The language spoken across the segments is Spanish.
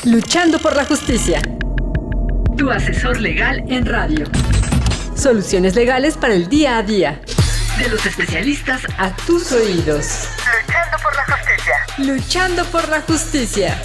Luchando por la justicia. Tu asesor legal en radio. Soluciones legales para el día a día. De los especialistas a tus oídos. Luchando por la justicia. Luchando por la justicia.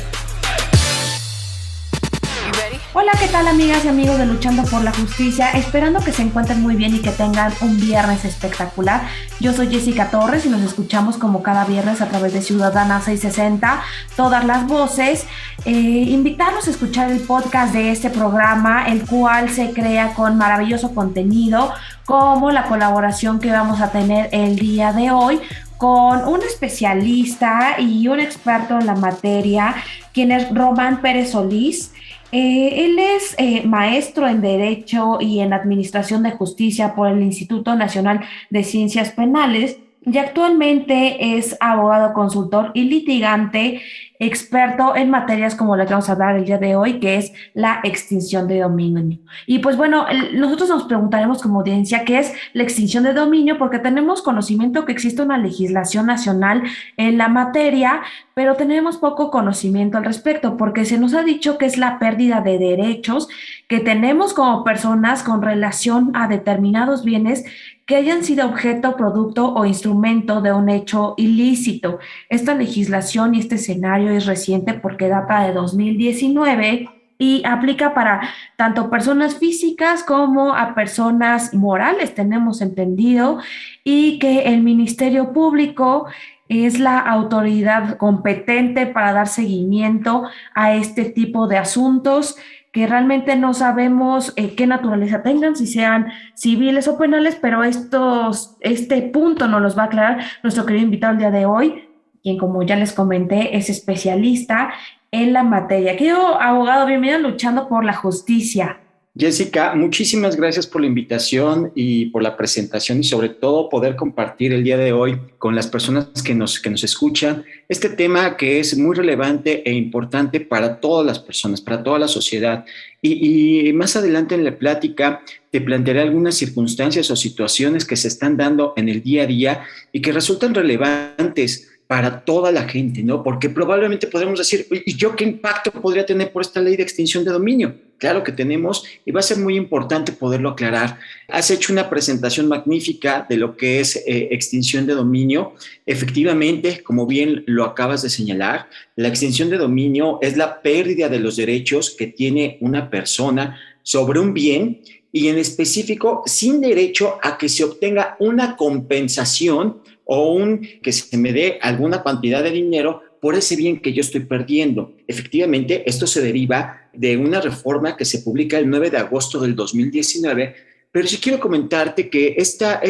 Hola, ¿qué tal amigas y amigos de Luchando por la Justicia? Esperando que se encuentren muy bien y que tengan un viernes espectacular. Yo soy Jessica Torres y nos escuchamos como cada viernes a través de Ciudadana 660, todas las voces. Invitarlos a escuchar el podcast de este programa, el cual se crea con maravilloso contenido, como la colaboración que vamos a tener el día de hoy con un especialista y un experto en la materia, quien es Román Pérez Solís. Él es maestro en Derecho y en Administración de Justicia por el Instituto Nacional de Ciencias Penales y actualmente es abogado consultor y litigante, experto en materias como la que vamos a hablar el día de hoy, que es la extinción de dominio. Y pues bueno, nosotros nos preguntaremos como audiencia qué es la extinción de dominio, porque tenemos conocimiento que existe una legislación nacional en la materia, pero tenemos poco conocimiento al respecto, porque se nos ha dicho que es la pérdida de derechos que tenemos como personas con relación a determinados bienes que hayan sido objeto, producto o instrumento de un hecho ilícito. Esta legislación y este escenario es reciente porque data de 2019 y aplica para tanto personas físicas como a personas morales, tenemos entendido, y que el Ministerio Público es la autoridad competente para dar seguimiento a este tipo de asuntos que realmente no sabemos qué naturaleza tengan, si sean civiles o penales, pero este punto nos los va a aclarar nuestro querido invitado el día de hoy, quien, como ya les comenté, es especialista en la materia. Querido abogado, bienvenido a Luchando por la Justicia. Jessica, muchísimas gracias por la invitación y por la presentación y sobre todo poder compartir el día de hoy con las personas que nos escuchan este tema que es muy relevante e importante para todas las personas, para toda la sociedad. Y más adelante en la plática te plantearé algunas circunstancias o situaciones que se están dando en el día a día y que resultan relevantes para toda la gente, ¿no? Porque probablemente podremos decir, ¿y yo qué impacto podría tener por esta ley de extinción de dominio? Claro que tenemos y va a ser muy importante poderlo aclarar. Has hecho una presentación magnífica de lo que es extinción de dominio. Efectivamente, como bien lo acabas de señalar, la extinción de dominio es la pérdida de los derechos que tiene una persona sobre un bien y en específico sin derecho a que se obtenga una compensación o que se me dé alguna cantidad de dinero por ese bien que yo estoy perdiendo. Efectivamente, esto se deriva de una reforma que se publica el 9 de agosto del 2019, pero sí quiero comentarte que esta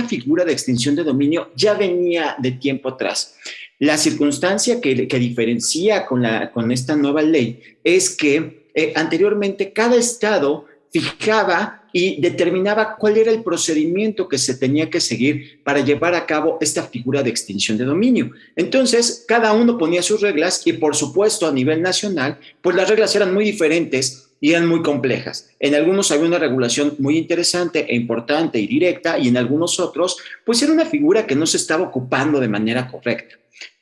figura de extinción de dominio ya venía de tiempo atrás. La circunstancia que diferencia con esta nueva ley es que anteriormente cada estado fijaba y determinaba cuál era el procedimiento que se tenía que seguir para llevar a cabo esta figura de extinción de dominio. Entonces, cada uno ponía sus reglas y, por supuesto, a nivel nacional, pues las reglas eran muy diferentes y eran muy complejas. En algunos había una regulación muy interesante e importante y directa y en algunos otros, pues era una figura que no se estaba ocupando de manera correcta.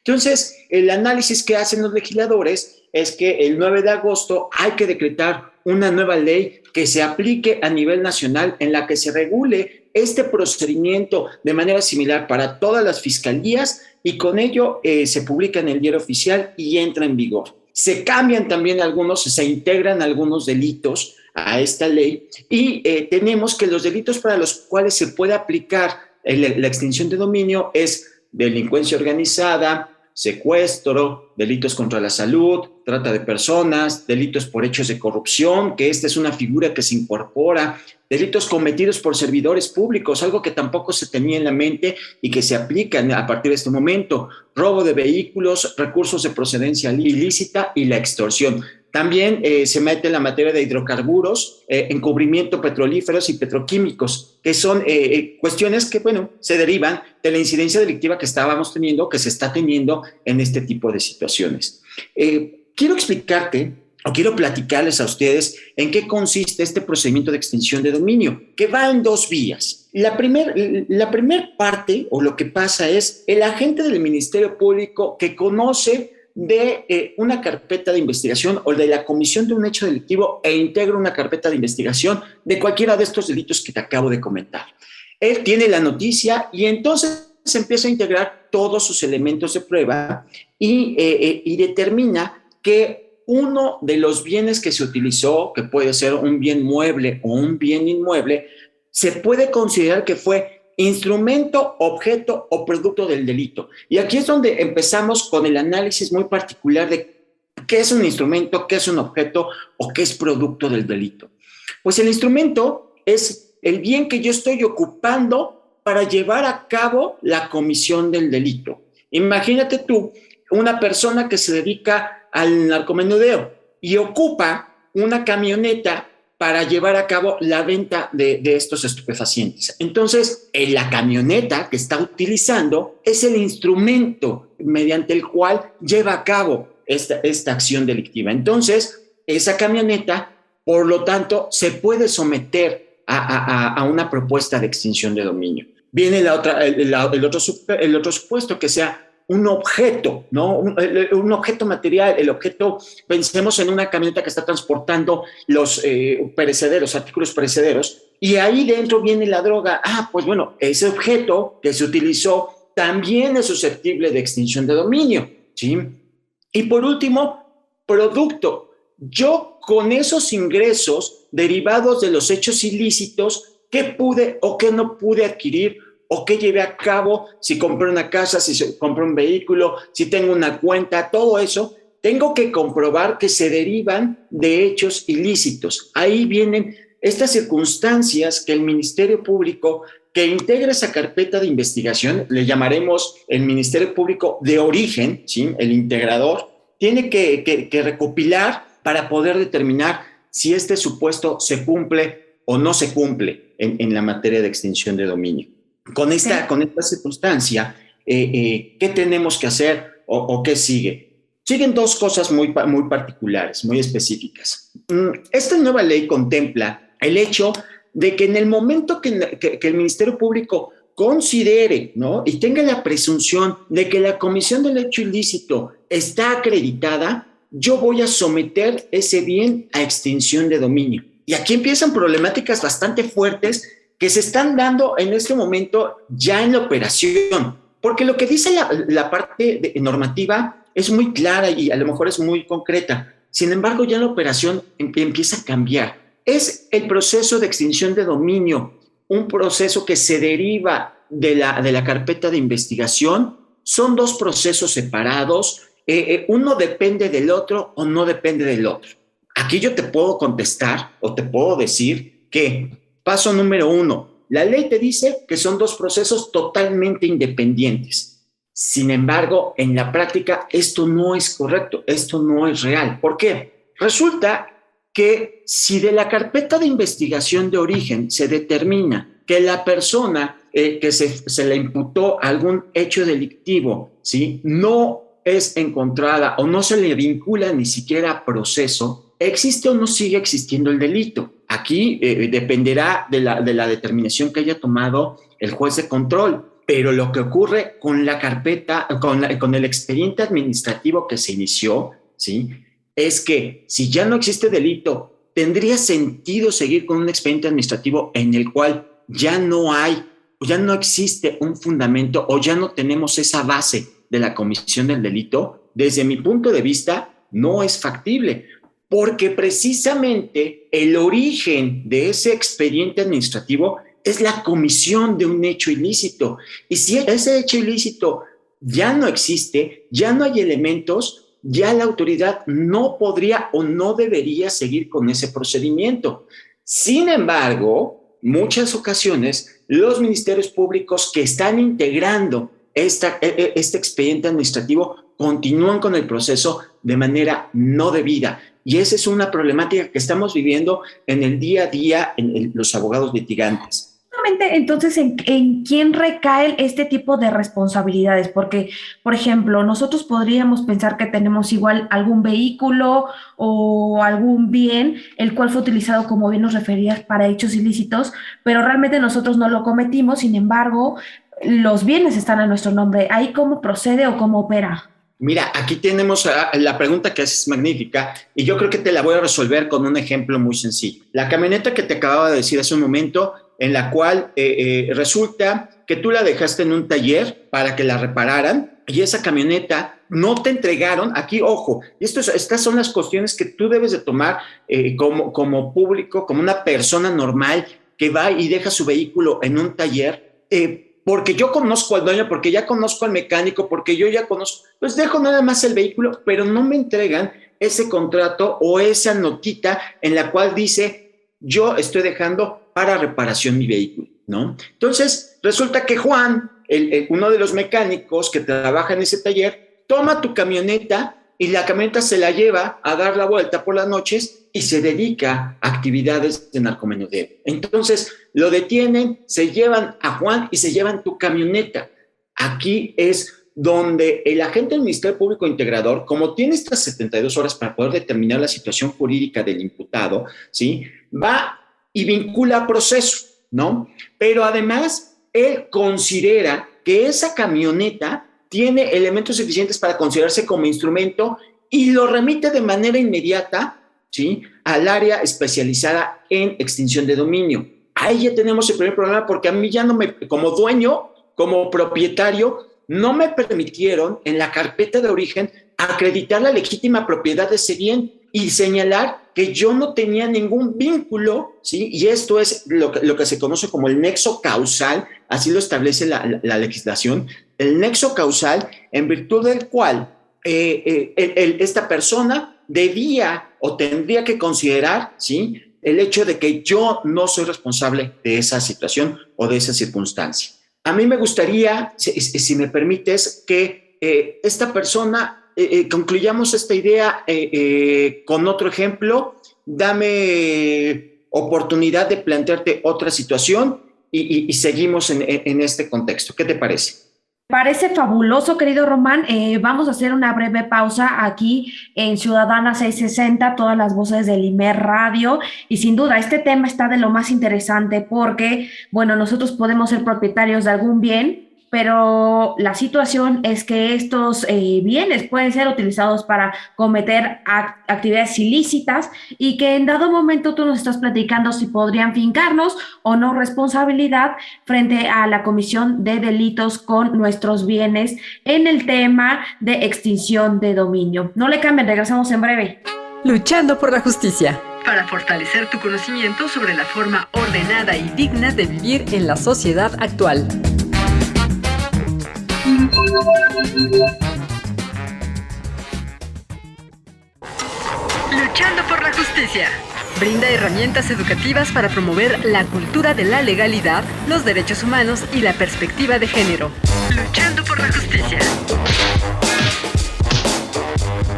Entonces, el análisis que hacen los legisladores es que el 9 de agosto hay que decretar una nueva ley que se aplique a nivel nacional en la que se regule este procedimiento de manera similar para todas las fiscalías y con ello se publica en el Diario Oficial y entra en vigor. Se cambian también se integran algunos delitos a esta ley y tenemos que los delitos para los cuales se puede aplicar la extinción de dominio es delincuencia organizada, secuestro, delitos contra la salud, trata de personas, delitos por hechos de corrupción, que esta es una figura que se incorpora, delitos cometidos por servidores públicos, algo que tampoco se tenía en la mente y que se aplican a partir de este momento, robo de vehículos, recursos de procedencia ilícita y la extorsión. También se mete en la materia de hidrocarburos, encubrimiento petrolíferos y petroquímicos, que son cuestiones que, se derivan de la incidencia delictiva que estábamos teniendo, que se está teniendo en este tipo de situaciones. Quiero explicarte o quiero platicarles a ustedes en qué consiste este procedimiento de extinción de dominio, que va en dos vías. La primer parte, o lo que pasa es el agente del Ministerio Público que conoce de una carpeta de investigación o de la comisión de un hecho delictivo e integro una carpeta de investigación de cualquiera de estos delitos que te acabo de comentar. Él tiene la noticia y entonces se empieza a integrar todos sus elementos de prueba y determina que uno de los bienes que se utilizó, que puede ser un bien mueble o un bien inmueble, se puede considerar que fue instrumento, objeto o producto del delito. Y aquí es donde empezamos con el análisis muy particular de qué es un instrumento, qué es un objeto o qué es producto del delito. Pues el instrumento es el bien que yo estoy ocupando para llevar a cabo la comisión del delito. Imagínate tú una persona que se dedica al narcomenudeo y ocupa una camioneta para llevar a cabo la venta de estos estupefacientes. Entonces, la camioneta que está utilizando es el instrumento mediante el cual lleva a cabo esta acción delictiva. Entonces, esa camioneta, por lo tanto, se puede someter a una propuesta de extinción de dominio. Viene el otro supuesto, que sea un objeto, ¿no? Un objeto material. El objeto, pensemos en una camioneta que está transportando los perecederos, artículos perecederos, y ahí dentro viene la droga. Pues bueno, ese objeto que se utilizó también es susceptible de extinción de dominio, ¿sí? Y por último, producto. Yo con esos ingresos derivados de los hechos ilícitos, ¿qué pude o qué no pude adquirir o qué llevé a cabo? Si compré una casa, si compré un vehículo, si tengo una cuenta, todo eso, tengo que comprobar que se derivan de hechos ilícitos. Ahí vienen estas circunstancias que el Ministerio Público, que integra esa carpeta de investigación, le llamaremos el Ministerio Público de origen, ¿sí? El integrador, tiene que recopilar para poder determinar si este supuesto se cumple o no se cumple en la materia de extinción de dominio. Con esta circunstancia, ¿qué tenemos que hacer o qué sigue? Siguen dos cosas muy particulares, muy específicas. Esta nueva ley contempla el hecho de que en el momento que el Ministerio Público considere, ¿no?, y tenga la presunción de que la comisión del hecho ilícito está acreditada, yo voy a someter ese bien a extinción de dominio. Y aquí empiezan problemáticas bastante fuertes que se están dando en este momento ya en la operación, porque lo que dice la parte normativa es muy clara y a lo mejor es muy concreta. Sin embargo, ya la operación empieza a cambiar. Es el proceso de extinción de dominio, un proceso que se deriva de la carpeta de investigación. Son dos procesos separados. Uno depende del otro o no depende del otro. Aquí yo te puedo contestar o te puedo decir que paso número 1, la ley te dice que son dos procesos totalmente independientes. Sin embargo, en la práctica esto no es correcto, esto no es real. ¿Por qué? Resulta que si de la carpeta de investigación de origen se determina que la persona que se le imputó algún hecho delictivo, ¿sí?, no es encontrada o no se le vincula ni siquiera a proceso, ¿existe o no sigue existiendo el delito? Aquí dependerá de la determinación que haya tomado el juez de control, pero lo que ocurre con la carpeta, con el expediente administrativo que se inició, ¿sí?, es que si ya no existe delito, tendría sentido seguir con un expediente administrativo en el cual ya no existe un fundamento o ya no tenemos esa base de la comisión del delito. Desde mi punto de vista, no es factible, porque precisamente el origen de ese expediente administrativo es la comisión de un hecho ilícito. Y si ese hecho ilícito ya no existe, ya no hay elementos, ya la autoridad no podría o no debería seguir con ese procedimiento. Sin embargo, muchas ocasiones los ministerios públicos que están integrando este expediente administrativo continúan con el proceso de manera no debida. Y esa es una problemática que estamos viviendo en el día a día en los abogados litigantes. Entonces, ¿en quién recae este tipo de responsabilidades? Porque, por ejemplo, nosotros podríamos pensar que tenemos igual algún vehículo o algún bien, el cual fue utilizado, como bien nos referías, para hechos ilícitos, pero realmente nosotros no lo cometimos. Sin embargo, los bienes están a nuestro nombre. ¿Ahí cómo procede o cómo opera? Mira, aquí tenemos la pregunta que es magnífica y yo creo que te la voy a resolver con un ejemplo muy sencillo. La camioneta que te acababa de decir hace un momento, en la cual resulta que tú la dejaste en un taller para que la repararan y esa camioneta no te entregaron. Aquí, ojo, estas son las cuestiones que tú debes de tomar como público, como una persona normal que va y deja su vehículo en un taller, porque yo conozco al dueño, porque ya conozco al mecánico, porque yo ya conozco, pues dejo nada más el vehículo, pero no me entregan ese contrato o esa notita en la cual dice, yo estoy dejando para reparación mi vehículo, ¿no? Entonces, resulta que Juan, uno de los mecánicos que trabaja en ese taller, toma tu camioneta y la camioneta se la lleva a dar la vuelta por las noches y se dedica a actividades de narcomenudeo. Entonces, lo detienen, se llevan a Juan y se llevan tu camioneta. Aquí es donde el agente del Ministerio Público Integrador, como tiene estas 72 horas para poder determinar la situación jurídica del imputado, ¿sí?, va y vincula proceso, ¿no? Pero además, él considera que esa camioneta tiene elementos suficientes para considerarse como instrumento y lo remite de manera inmediata, ¿sí?, al área especializada en extinción de dominio. Ahí ya tenemos el primer problema porque a mí ya no me, como dueño, como propietario, no me permitieron en la carpeta de origen acreditar la legítima propiedad de ese bien y señalar que yo no tenía ningún vínculo, ¿sí? Y esto es lo que se conoce como el nexo causal, así lo establece la legislación, el nexo causal en virtud del cual esta persona debía o tendría que considerar, ¿sí?, el hecho de que yo no soy responsable de esa situación o de esa circunstancia. A mí me gustaría, si me permites, que esta persona, concluyamos esta idea con otro ejemplo. Dame oportunidad de plantearte otra situación y seguimos en este contexto. ¿Qué te parece? Parece fabuloso, querido Román. Vamos a hacer una breve pausa aquí en Ciudadana 660, todas las voces del IMER Radio. Y sin duda, este tema está de lo más interesante porque, bueno, nosotros podemos ser propietarios de algún bien, pero la situación es que estos bienes pueden ser utilizados para cometer actividades ilícitas y que en dado momento tú nos estás platicando si podrían fincarnos o no responsabilidad frente a la comisión de delitos con nuestros bienes en el tema de extinción de dominio. No le cambien, regresamos en breve. Luchando por la justicia. Para fortalecer tu conocimiento sobre la forma ordenada y digna de vivir en la sociedad actual. Luchando por la justicia. Brinda herramientas educativas para promover la cultura de la legalidad, los derechos humanos y la perspectiva de género. Luchando por la justicia.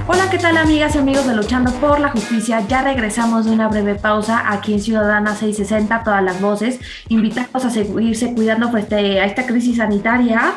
Hola, ¿qué tal, amigas y amigos de Luchando por la Justicia? Ya regresamos de una breve pausa aquí en Ciudadana 660, todas las voces. Invitamos a seguirse cuidando frente a esta crisis sanitaria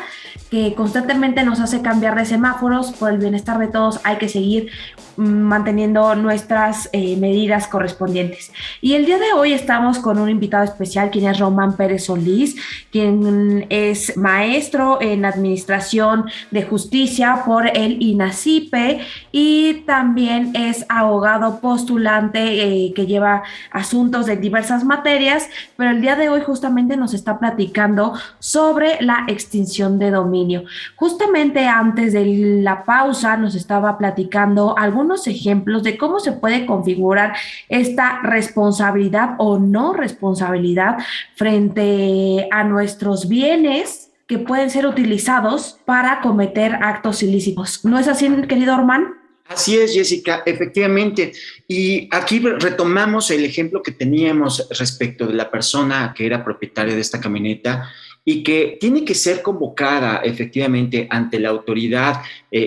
que constantemente nos hace cambiar de semáforos. Por el bienestar de todos hay que seguir manteniendo nuestras medidas correspondientes. Y el día de hoy estamos con un invitado especial, quien es Román Pérez Solís, quien es maestro en Administración de Justicia por el INACIPE y también es abogado postulante que lleva asuntos de diversas materias, pero el día de hoy justamente nos está platicando sobre la extinción de dominio. Justamente antes de la pausa nos estaba platicando algunos ejemplos de cómo se puede configurar esta responsabilidad o no responsabilidad frente a nuestros bienes que pueden ser utilizados para cometer actos ilícitos. ¿No es así, querido Román? Así es, Jessica, efectivamente. Y aquí retomamos el ejemplo que teníamos respecto de la persona que era propietaria de esta camioneta y que tiene que ser convocada efectivamente ante la autoridad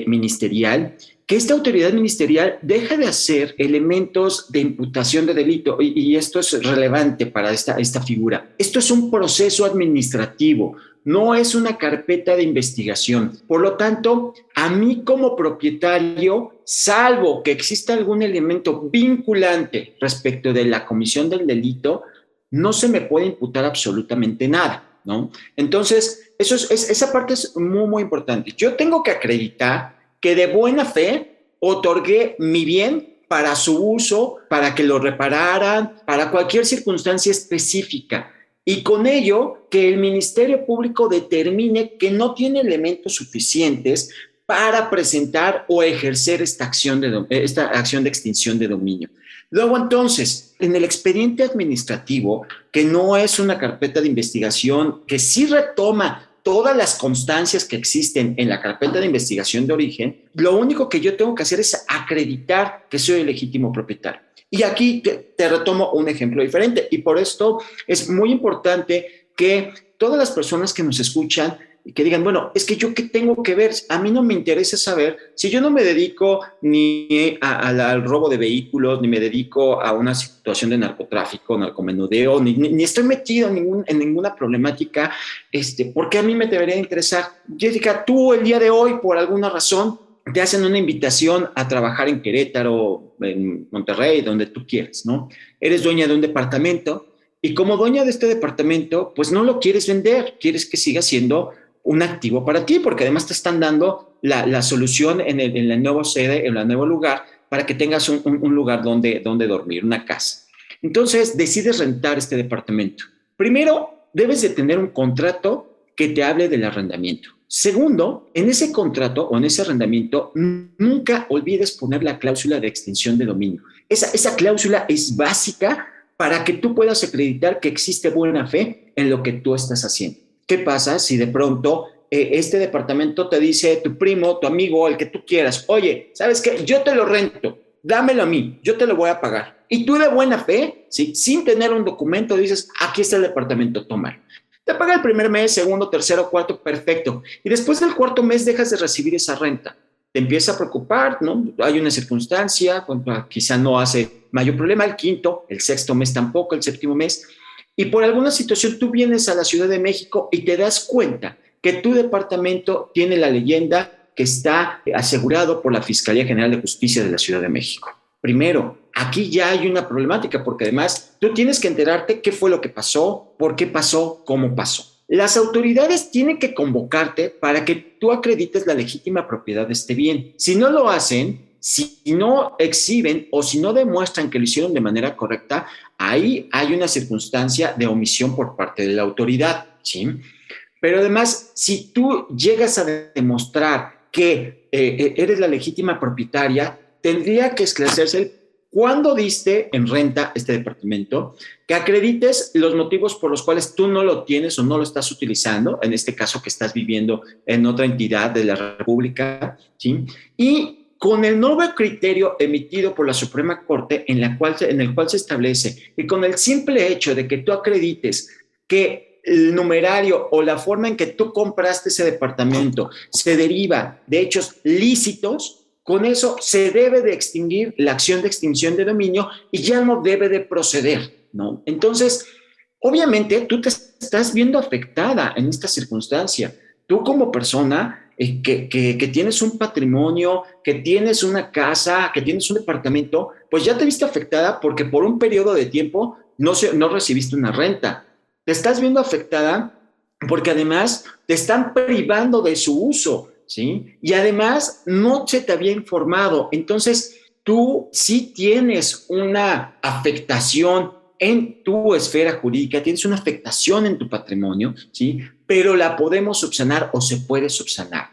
ministerial, que esta autoridad ministerial deja de hacer elementos de imputación de delito, y esto es relevante para esta figura. Esto es un proceso administrativo, no es una carpeta de investigación. Por lo tanto, a mí como propietario, salvo que exista algún elemento vinculante respecto de la comisión del delito, no se me puede imputar absolutamente nada, ¿no? Entonces, esa parte es muy, muy importante. Yo tengo que acreditar que de buena fe otorgué mi bien para su uso, para que lo repararan, para cualquier circunstancia específica. Y con ello, que el Ministerio Público determine que no tiene elementos suficientes para presentar o ejercer esta acción de extinción de dominio. Luego, entonces, en el expediente administrativo, que no es una carpeta de investigación, que sí retoma todas las constancias que existen en la carpeta de investigación de origen, lo único que yo tengo que hacer es acreditar que soy el legítimo propietario. Y aquí te retomo un ejemplo diferente, y por esto es muy importante que todas las personas que nos escuchan y que digan, bueno, es que yo qué tengo que ver, a mí no me interesa saber, si yo no me dedico ni al robo de vehículos, ni me dedico a una situación de narcotráfico, narcomenudeo, ni estoy metido en ninguna problemática, ¿por qué a mí me debería interesar? Jessica, tú el día de hoy, por alguna razón, te hacen una invitación a trabajar en Querétaro, en Monterrey, donde tú quieras, ¿no? Eres dueña de un departamento y como dueña de este departamento, pues no lo quieres vender, quieres que siga siendo un activo para ti, porque además te están dando la solución en la nueva sede, en el nuevo lugar, para que tengas un lugar donde dormir, una casa. Entonces, decides rentar este departamento. Primero, debes de tener un contrato que te hable del arrendamiento. Segundo, en ese contrato o en ese arrendamiento, nunca olvides poner la cláusula de extinción de dominio. Esa cláusula es básica para que tú puedas acreditar que existe buena fe en lo que tú estás haciendo. ¿Qué pasa si de pronto este departamento te dice tu primo, tu amigo, el que tú quieras, oye, ¿sabes qué? Yo te lo rento, dámelo a mí, yo te lo voy a pagar. Y tú de buena fe, ¿sí? Sin tener un documento, dices, aquí está el departamento, tómalo. Te paga el primer mes, segundo, tercero, cuarto, perfecto. Y después del cuarto mes dejas de recibir esa renta. Te empieza a preocupar, ¿no? Hay una circunstancia, quizá no hace mayor problema. El quinto, el sexto mes tampoco, el séptimo mes. Y por alguna situación tú vienes a la Ciudad de México y te das cuenta que tu departamento tiene la leyenda que está asegurado por la Fiscalía General de Justicia de la Ciudad de México. Primero, aquí ya hay una problemática porque además tú tienes que enterarte qué fue lo que pasó, por qué pasó, cómo pasó. Las autoridades tienen que convocarte para que tú acredites la legítima propiedad de este bien. Si no lo hacen, si no exhiben o si no demuestran que lo hicieron de manera correcta, ahí hay una circunstancia de omisión por parte de la autoridad, ¿sí? Pero además, si tú llegas a demostrar que eres la legítima propietaria, tendría que esclarecerse cuándo diste en renta este departamento, que acredites los motivos por los cuales tú no lo tienes o no lo estás utilizando, en este caso que estás viviendo en otra entidad de la República, ¿sí? Y con el nuevo criterio emitido por la Suprema Corte en el cual se establece y con el simple hecho de que tú acredites que el numerario o la forma en que tú compraste ese departamento se deriva de hechos lícitos, con eso se debe de extinguir la acción de extinción de dominio y ya no debe de proceder, ¿no? Entonces, obviamente tú te estás viendo afectada en esta circunstancia. Tú como persona que tienes un patrimonio, que tienes una casa, que tienes un departamento, pues ya te viste afectada porque por un periodo de tiempo no recibiste una renta. Te estás viendo afectada porque además te están privando de su uso, ¿sí? Y además no se te había informado. Entonces, tú sí tienes una afectación en tu esfera jurídica, tienes una afectación en tu patrimonio, ¿sí? Pero la podemos subsanar o se puede subsanar.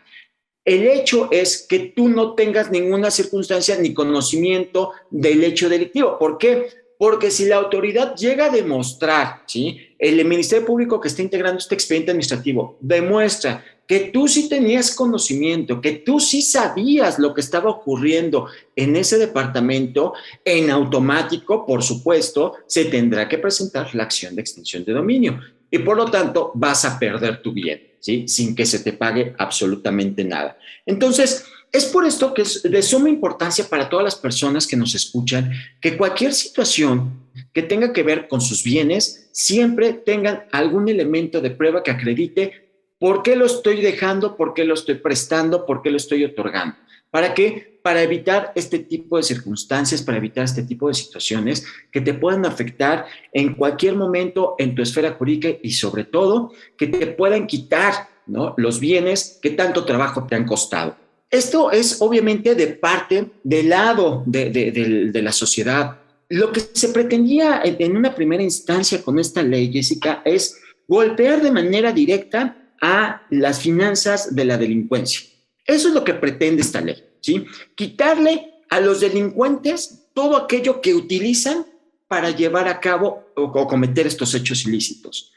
El hecho es que tú no tengas ninguna circunstancia ni conocimiento del hecho delictivo. ¿Por qué? Porque si la autoridad llega a demostrar, ¿sí? El Ministerio Público que está integrando este expediente administrativo demuestra que tú sí tenías conocimiento, que tú sí sabías lo que estaba ocurriendo en ese departamento, en automático, por supuesto, se tendrá que presentar la acción de extinción de dominio y por lo tanto vas a perder tu bien, ¿sí? Sin que se te pague absolutamente nada. Entonces, es por esto que es de suma importancia para todas las personas que nos escuchan que cualquier situación que tenga que ver con sus bienes siempre tengan algún elemento de prueba que acredite por qué lo estoy dejando, por qué lo estoy prestando, por qué lo estoy otorgando. ¿Para qué? Para evitar este tipo de circunstancias, para evitar este tipo de situaciones que te puedan afectar en cualquier momento en tu esfera jurídica y sobre todo que te puedan quitar, ¿no?, los bienes que tanto trabajo te han costado. Esto es obviamente de parte del lado de la sociedad. Lo que se pretendía en una primera instancia con esta ley, Jessica, es golpear de manera directa a las finanzas de la delincuencia. Eso es lo que pretende esta ley, ¿sí? Quitarle a los delincuentes todo aquello que utilizan para llevar a cabo o cometer estos hechos ilícitos.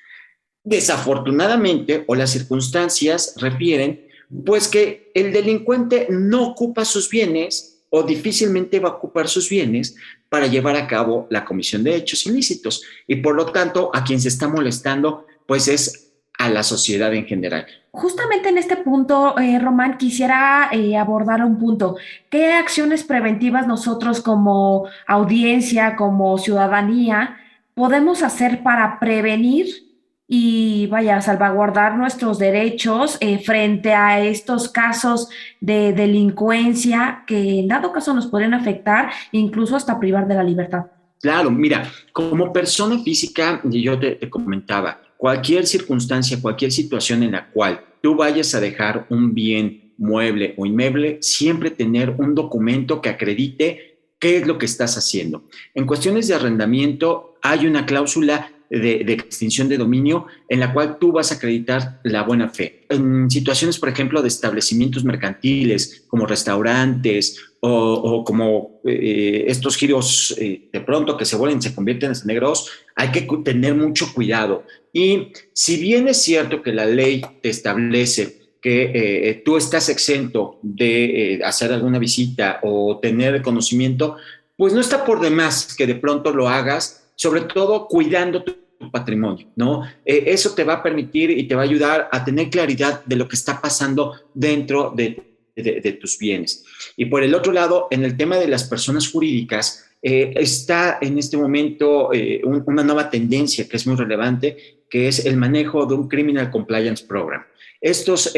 Desafortunadamente, o las circunstancias refieren, pues que el delincuente no ocupa sus bienes o difícilmente va a ocupar sus bienes para llevar a cabo la comisión de hechos ilícitos. Y por lo tanto, a quien se está molestando, pues es a la sociedad en general. Justamente en este punto, Román, quisiera abordar un punto. ¿Qué acciones preventivas nosotros como audiencia, como ciudadanía, podemos hacer para prevenir y vaya, salvaguardar nuestros derechos frente a estos casos de delincuencia que en dado caso nos pueden afectar, incluso hasta privar de la libertad? Claro, mira, como persona física, yo te comentaba, cualquier circunstancia, cualquier situación en la cual tú vayas a dejar un bien mueble o inmueble, siempre tener un documento que acredite qué es lo que estás haciendo. En cuestiones de arrendamiento hay una cláusula de extinción de dominio en la cual tú vas a acreditar la buena fe. En situaciones, por ejemplo, de establecimientos mercantiles como restaurantes o como estos giros de pronto que se convierten en negros, hay que tener mucho cuidado. Y si bien es cierto que la ley te establece que tú estás exento de hacer alguna visita o tener conocimiento, pues no está por demás que de pronto lo hagas, sobre todo cuidando tu patrimonio, ¿no? Eso te va a permitir y te va a ayudar a tener claridad de lo que está pasando dentro de tus bienes. Y por el otro lado, en el tema de las personas jurídicas, está en este momento una nueva tendencia que es muy relevante, que es el manejo de un Criminal Compliance Program. Estos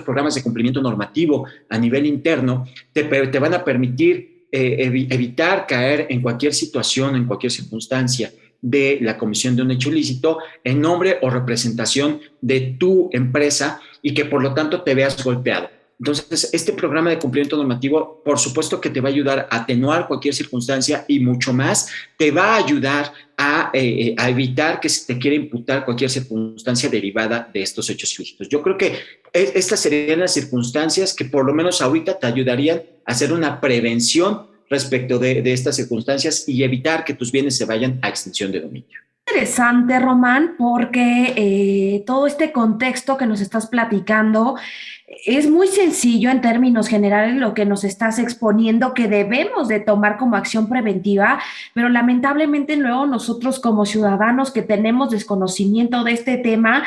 programas de cumplimiento normativo a nivel interno te van a permitir evitar caer en cualquier situación, en cualquier circunstancia de la comisión de un hecho ilícito en nombre o representación de tu empresa y que por lo tanto te veas golpeado. Entonces, este programa de cumplimiento normativo, por supuesto que te va a ayudar a atenuar cualquier circunstancia y mucho más, te va a ayudar a evitar que se te quiera imputar cualquier circunstancia derivada de estos hechos ilícitos. Yo creo que estas serían las circunstancias que por lo menos ahorita te ayudarían a hacer una prevención respecto de estas circunstancias y evitar que tus bienes se vayan a extinción de dominio. Interesante, Román, porque todo este contexto que nos estás platicando es muy sencillo en términos generales lo que nos estás exponiendo que debemos de tomar como acción preventiva, pero lamentablemente luego nosotros como ciudadanos que tenemos desconocimiento de este tema,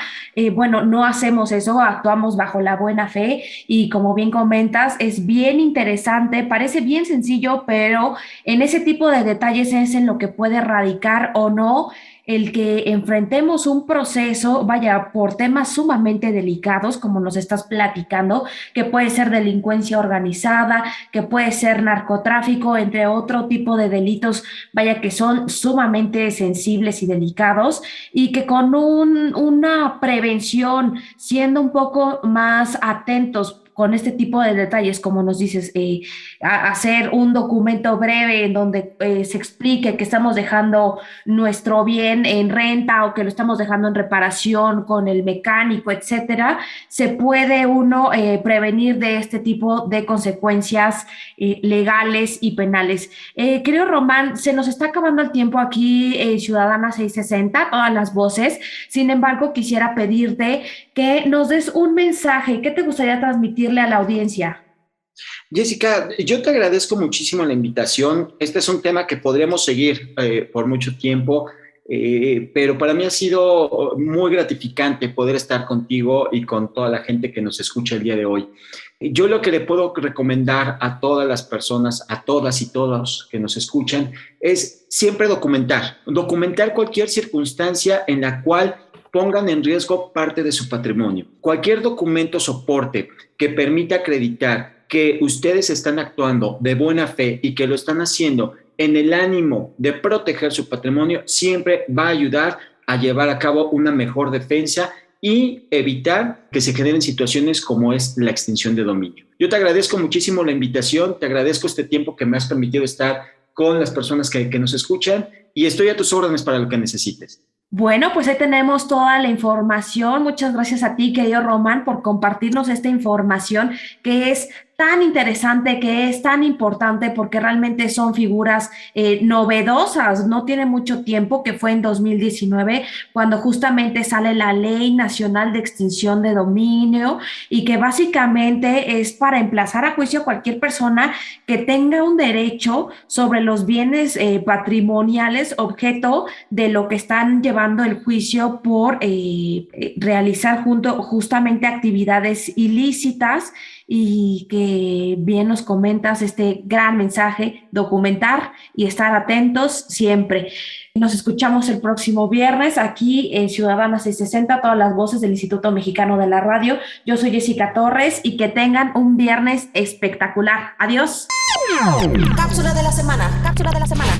bueno, no hacemos eso, actuamos bajo la buena fe y como bien comentas, es bien interesante, parece bien sencillo, pero en ese tipo de detalles es en lo que puede radicar o no el que enfrentemos un proceso, vaya, por temas sumamente delicados, como nos estás platicando, que puede ser delincuencia organizada, que puede ser narcotráfico, entre otro tipo de delitos, vaya, que son sumamente sensibles y delicados, y que con una prevención, siendo un poco más atentos con este tipo de detalles, como nos dices, hacer un documento breve en donde se explique que estamos dejando nuestro bien en renta o que lo estamos dejando en reparación con el mecánico, etcétera, se puede uno prevenir de este tipo de consecuencias legales y penales. Creo, Román, se nos está acabando el tiempo aquí en Ciudadana 660, todas las voces. Sin embargo, quisiera pedirte que nos des un mensaje. ¿Qué te gustaría transmitirle a la audiencia? Jessica, yo te agradezco muchísimo la invitación. Este es un tema que podríamos seguir por mucho tiempo, pero para mí ha sido muy gratificante poder estar contigo y con toda la gente que nos escucha el día de hoy. Yo lo que le puedo recomendar a todas las personas, a todas y todos que nos escuchan, es siempre documentar cualquier circunstancia en la cual pongan en riesgo parte de su patrimonio. Cualquier documento soporte que permita acreditar que ustedes están actuando de buena fe y que lo están haciendo en el ánimo de proteger su patrimonio, siempre va a ayudar a llevar a cabo una mejor defensa y evitar que se generen situaciones como es la extinción de dominio. Yo te agradezco muchísimo la invitación, te agradezco este tiempo que me has permitido estar con las personas que nos escuchan y estoy a tus órdenes para lo que necesites. Bueno, pues ahí tenemos toda la información. Muchas gracias a ti, querido Román, por compartirnos esta información que es tan interesante, que es tan importante, porque realmente son figuras novedosas. No tiene mucho tiempo, que fue en 2019, cuando justamente sale la Ley Nacional de Extinción de Dominio, y que básicamente es para emplazar a juicio a cualquier persona que tenga un derecho sobre los bienes patrimoniales, objeto de lo que están llevando el juicio por realizar justamente actividades ilícitas. Y que bien nos comentas este gran mensaje, documentar y estar atentos siempre. Nos escuchamos el próximo viernes aquí en Ciudadana 660, todas las voces del Instituto Mexicano de la Radio. Yo soy Jessica Torres y que tengan un viernes espectacular. Adiós. Cápsula de la semana, cápsula de la semana.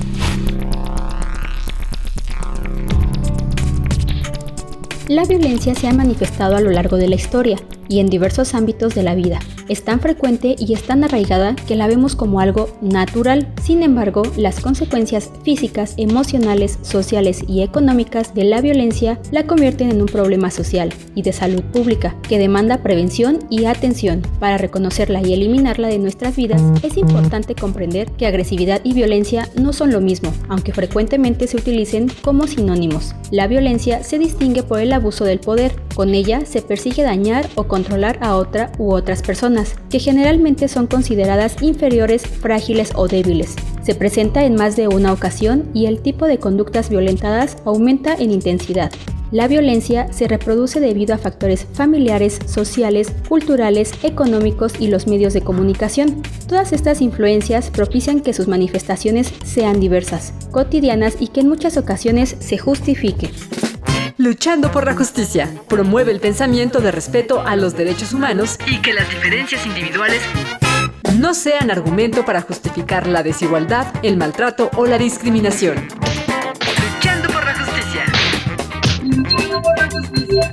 La violencia se ha manifestado a lo largo de la historia y en diversos ámbitos de la vida. Es tan frecuente y es tan arraigada que la vemos como algo natural. Sin embargo, las consecuencias físicas, emocionales, sociales y económicas de la violencia la convierten en un problema social y de salud pública que demanda prevención y atención. Para reconocerla y eliminarla de nuestras vidas, es importante comprender que agresividad y violencia no son lo mismo, aunque frecuentemente se utilicen como sinónimos. La violencia se distingue por el abuso del poder. Con ella se persigue dañar o controlar a otra u otras personas, que generalmente son consideradas inferiores, frágiles o débiles. Se presenta en más de una ocasión y el tipo de conductas violentadas aumenta en intensidad. La violencia se reproduce debido a factores familiares, sociales, culturales, económicos y los medios de comunicación. Todas estas influencias propician que sus manifestaciones sean diversas, cotidianas y que en muchas ocasiones se justifique. Luchando por la justicia. Promueve el pensamiento de respeto a los derechos humanos y que las diferencias individuales no sean argumento para justificar la desigualdad, el maltrato o la discriminación. Luchando por la justicia. Luchando por la justicia.